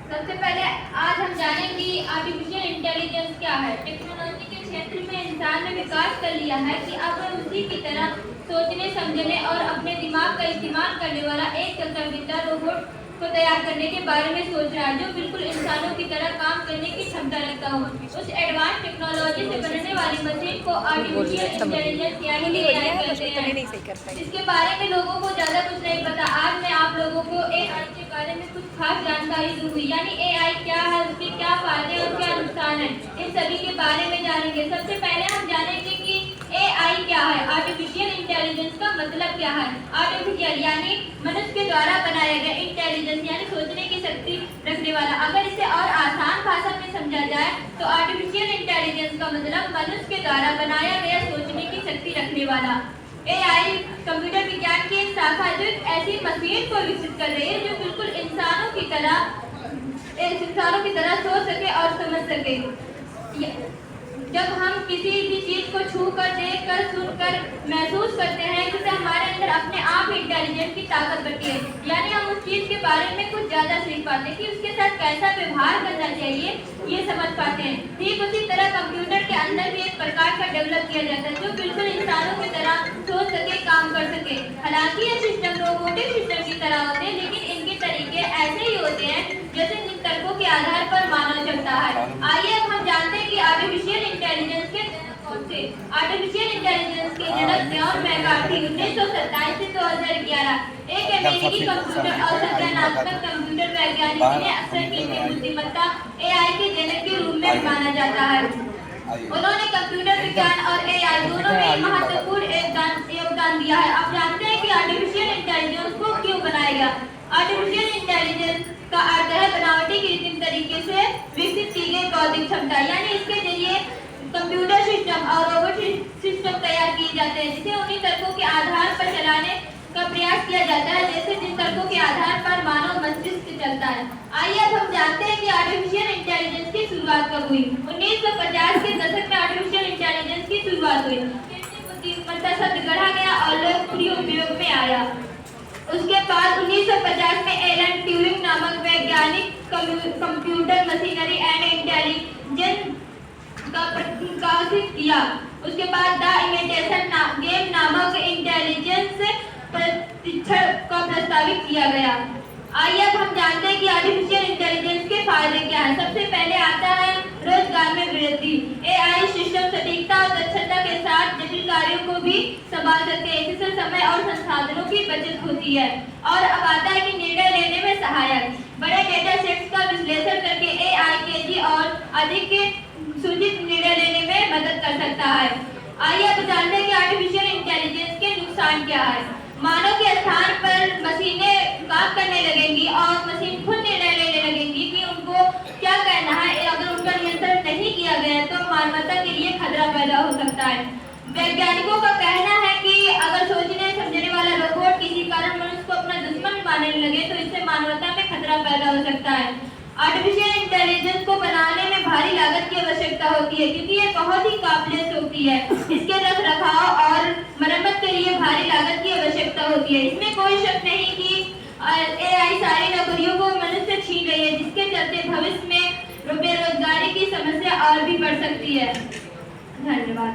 सबसे पहले आज हम जानेंगे आर्टिफिशियल इंटेलिजेंस क्या है। टेक्नोलॉजी के क्षेत्र में इंसान ने विकास कर लिया है कि अब वह उसी की तरह सोचने, समझने और अपने दिमाग का इस्तेमाल करने वाला एक चतुर्विद्या रोबोट को तैयार करने के बारे में सोच रहा है, जो बिल्कुल इंसानों की तरह काम करने की क्षमता रखता हो। उस एडवांस टेक्नोलॉजी से बनने वाली मशीन को आर्टिफिशियल इंटेलिजेंस यानी AI कहते हैं। इसके बारे में लोगों को ज्यादा कुछ नहीं पता। आज मैं आप लोगों को AI के बारे में कुछ खास जानकारी दूंगी, यानी AI क्या है, उसके क्या फायदे और क्या नुकसान है, इन सभी के बारे में जानेंगे। सबसे पहले हम जानेंगे कि AI क्या है। आर्टिफिशियल इंटेलिजेंस का मतलब क्या है। आर्टिफिशियल यानी मनुष्य के द्वारा बनाया गया, इंटेलिजेंस यानी सोचने की शक्ति रखने वाला। अगर इसे और आसान भाषा में समझा जाए तो आर्टिफिशियल इंटेलिजेंस का मतलब मनुष्य के द्वारा बनाया गया, सोचने की शक्ति रखने वाला। AI कंप्यूटर विज्ञान की एक शाखा है जो एक ऐसी मशीन को विकसित कर रही है जो बिल्कुल इंसानों की तरह सोच सके और समझ सके। जब हम किसी भी चीज को छू कर, देख कर, सुनकर महसूस करते हैं, जिससे हमारे अंदर अपने आप इंटेलिजेंस की ताकत बढ़ती है, यानी हम उस चीज के बारे में कुछ ज्यादा सीख पाते हैं कि उसके साथ कैसा व्यवहार करना चाहिए, ये समझ पाते हैं। ठीक उसी तरह कंप्यूटर के अंदर भी एक प्रकार का डेवलप किया जाता है जो बिल्कुल इंसानों की तरह सोच सके, काम कर सके। हालांकि ये सिस्टम रोबोटिक सिस्टम की तरह होते हैं, लेकिन इनके तरीके ऐसे ही होते हैं जैसे जिन तर्कों के आधार पर मानव चलता है। आइए अब हम जानते हैं कि आर्टिफिशियल इंटेलिजेंस के जनक कौन थे। आर्टिफिशियल इंटेलिजेंस के जनक जॉन मैकार्थी 1927 से 2011 एक अमेरिकी कंप्यूटर और संज्ञानात्मक कंप्यूटर वैज्ञानिक जिन्हें अक्सर कृत्रिम बुद्धिमत्ता AI के जनक के रूप में माना जाता है। उन्होंने कंप्यूटर विज्ञान और AI दोनों में महत्वपूर्ण योगदान दिया है। आप जानते हैं कि आर्टिफिशियल इंटेलिजेंस को क्यों बनाया गया। आर्टिफिशियल इंटेलिजेंस का अर्थ है बनावटी कृत्रिम तरीके से विकसित की गई बौद्धिक क्षमता, यानी इसके जरिए कंप्यूटर सिस्टम और रोबोट सिस्टम तैयार किए जाते हैं जिसे उन्हीं तर्कों के आधार पर चलाने का प्रयास किया जाता है जैसे जिन तर्कों के आधार पर मानव मस्तिष्क चलता है। आइए अब हम जानते हैं कि आर्टिफिशियल इंटेलिजेंस की शुरुआत कब हुई। 1950 के दशक में आर्टिफिशियल इंटेलिजेंस की शुरुआत हुई। कृत्रिम बुद्धिमत्ता शब्द गढ़ा गया और लोकप्रिय उपयोग में आया। उसके बाद 1950 में एलन ट्यूरिंग नामक वैज्ञानिक कंप्यूटर मशीनरी एंड इंटेलिजेंस का प्रकाशित किया। उसके बाद द इमिटेशन गेम नामक इंटेलिजेंस परीक्षण का प्रस्तावित किया गया। आइए अब हम जानते हैं कि आर्टिफिशियल इंटेलिजेंस के फायदे क्या हैं। सबसे पहले आता है रोजगार में वृद्धि। AI सिस्टम सटीकता और दक्षता के साथ जटिल कार्यों को भी संभाल सकते हैं, इससे समय और संसाधनों की बचत होती है। और अब आता है कि निर्णय लेने में सहायक। बड़े डेटा सेट्स का विश्लेषण करके AI तेजी और अधिक सूचित निर्णय लेने में मदद कर सकता है। आइए अब जानते हैं कि आर्टिफिशियल इंटेलिजेंस के नुकसान क्या है। मानव के स्थान पर मशीनें काम करने लगेंगी और मशीन खुद निर्णय लेने लगेंगी कि उनको क्या करना है। अगर उनका नियंत्रण नहीं किया गया तो मानवता के लिए खतरा पैदा हो सकता है। वैज्ञानिकों का कहना है कि अगर सोचने समझने वाला रोबोट किसी कारण मनुष्य को अपना दुश्मन मानने लगे तो इससे मानवता में खतरा पैदा हो सकता है। आर्टिफिशियल इंटेलिजेंस को बनाने में भारी लागत की आवश्यकता होती है क्योंकि ये बहुत ही कॉम्प्लेक्स होती है। इसके रखरखाव और मरम्मत के लिए भारी लागत की आवश्यकता होती है। इसमें कोई शक नहीं कि AI सारी नौकरियों को मनुष्य छीन रही है, जिसके चलते भविष्य में बेरोजगारी की समस्या और भी बढ़ सकती है। धन्यवाद।